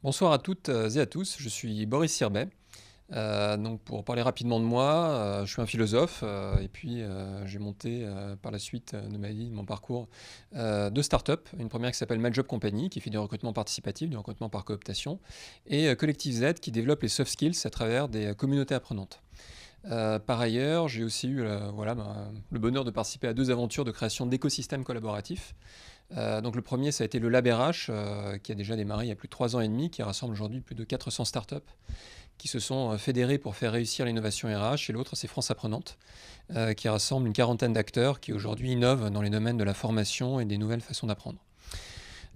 Bonsoir à toutes et à tous, je suis Boris Sirbet. Donc pour parler rapidement de moi, je suis un philosophe et puis j'ai monté par la suite de ma vie, de mon parcours, deux startups. Une première qui s'appelle My Job Company, qui fait du recrutement participatif, du recrutement par cooptation, et Collective Z, qui développe les soft skills à travers des communautés apprenantes. Par ailleurs, j'ai aussi eu le bonheur de participer à deux aventures de création d'écosystèmes collaboratifs. Donc le premier, ça a été le Lab RH, qui a déjà démarré il y a plus de 3 ans et demi, qui rassemble aujourd'hui plus de 400 startups qui se sont fédérées pour faire réussir l'innovation RH. Et l'autre, c'est France Apprenante, qui rassemble une quarantaine d'acteurs qui aujourd'hui innovent dans les domaines de la formation et des nouvelles façons d'apprendre.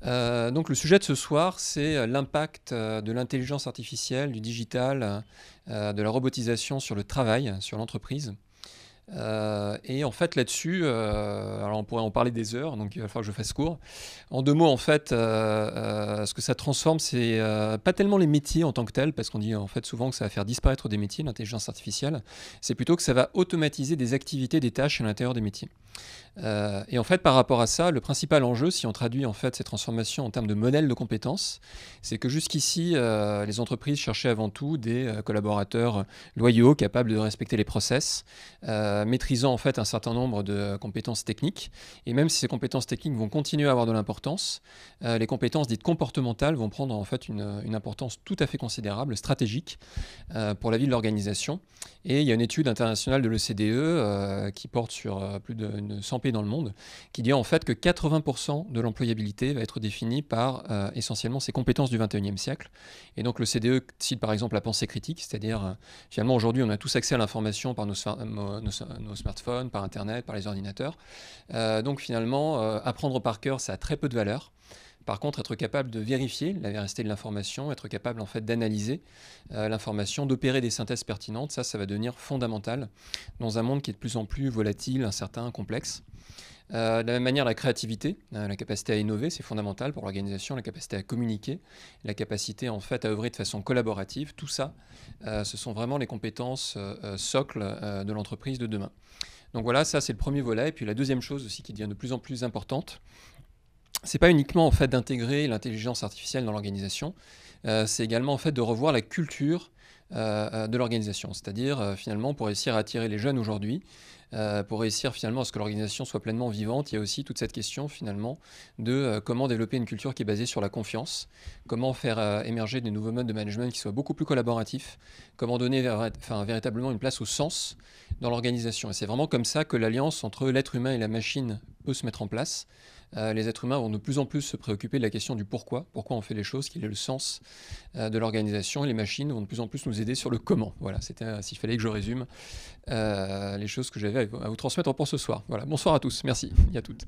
Donc le sujet de ce soir, c'est l'impact de l'intelligence artificielle, du digital, de la robotisation sur le travail, sur l'entreprise. Et en fait là-dessus, alors on pourrait en parler des heures, donc il va falloir que je fasse court. En deux mots, en fait, ce que ça transforme, c'est pas tellement les métiers en tant que tels, parce qu'on dit en fait souvent que ça va faire disparaître des métiers, l'intelligence artificielle. C'est plutôt que ça va automatiser des activités, des tâches à l'intérieur des métiers. Et en fait, par rapport à ça, le principal enjeu, si on traduit en fait ces transformations en termes de modèle de compétences, c'est que jusqu'ici, les entreprises cherchaient avant tout des collaborateurs loyaux, capables de respecter les process, maîtrisant en fait un certain nombre de compétences techniques. Et même si ces compétences techniques vont continuer à avoir de l'importance, les compétences dites comportementales vont prendre en fait une importance tout à fait considérable, stratégique, pour la vie de l'organisation. Et il y a une étude internationale de l'OCDE qui porte sur plus de 100 pays dans le monde, qui dit en fait que 80% de l'employabilité va être définie par essentiellement ces compétences du 21e siècle. Et donc l'OCDE cite par exemple la pensée critique, c'est-à-dire finalement aujourd'hui on a tous accès à l'information par nos smartphones, par Internet, par les ordinateurs. Donc finalement, apprendre par cœur, ça a très peu de valeur. Par contre, être capable de vérifier la véracité de l'information, être capable en fait d'analyser l'information, d'opérer des synthèses pertinentes, ça va devenir fondamental dans un monde qui est de plus en plus volatile, incertain, complexe. De la même manière, la créativité, la capacité à innover, c'est fondamental pour l'organisation, la capacité à communiquer, la capacité en fait à œuvrer de façon collaborative. Tout ça, ce sont vraiment les compétences socles de l'entreprise de demain. Donc voilà, ça c'est le premier volet. Et puis la deuxième chose aussi qui devient de plus en plus importante, c'est pas uniquement en fait d'intégrer l'intelligence artificielle dans l'organisation, c'est également en fait de revoir la culture de l'organisation. C'est-à-dire finalement pour réussir à attirer les jeunes aujourd'hui, pour réussir finalement à ce que l'organisation soit pleinement vivante, il y a aussi toute cette question finalement de comment développer une culture qui est basée sur la confiance, comment faire émerger des nouveaux modes de management qui soient beaucoup plus collaboratifs, comment donner véritablement une place au sens dans l'organisation. Et c'est vraiment comme ça que l'alliance entre l'être humain et la machine peut se mettre en place. Les êtres humains vont de plus en plus se préoccuper de la question du pourquoi on fait les choses, quel est le sens de l'organisation, et les machines vont de plus en plus nous aider sur le comment. Voilà, c'était s'il fallait que je résume les choses que j'avais à vous transmettre pour ce soir. Voilà, bonsoir à tous, merci et à toutes.